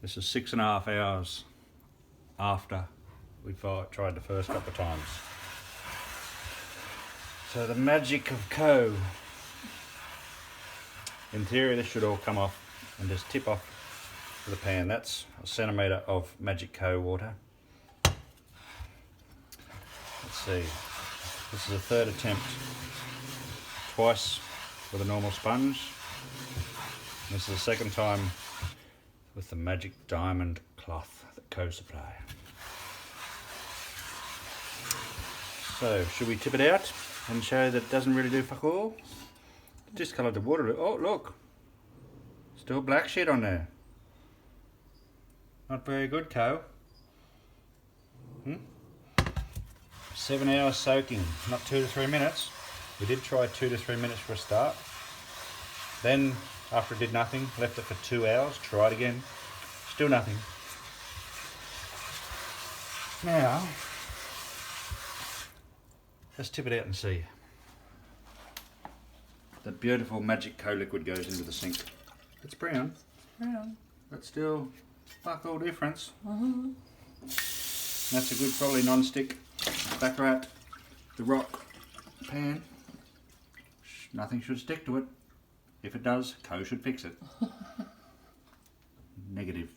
This is 6.5 hours after we tried the first couple of times. So the magic of KOH. In theory this should all come off and just tip off the pan. That's a centimetre of magic KOH water. Let's see, this is a third attempt, twice with a normal sponge. This is the second time with the magic diamond cloth that KOH supply. So should we tip it out and show that it doesn't really do fuck all? Discoloured the water. Oh look, still black shit on there. Not very good, KOH. 7 hours soaking, not 2 to 3 minutes. We did try 2 to 3 minutes for a start. Then after it did nothing, left it for 2 hours, tried again, still nothing. Now, let's tip it out and see. The beautiful magic KOH liquid goes into the sink. It's brown, but still fuck all difference. That's a good, probably non-stick Baccarat Rock pan. Nothing should stick to it. If it does, KOH should fix it. Negative.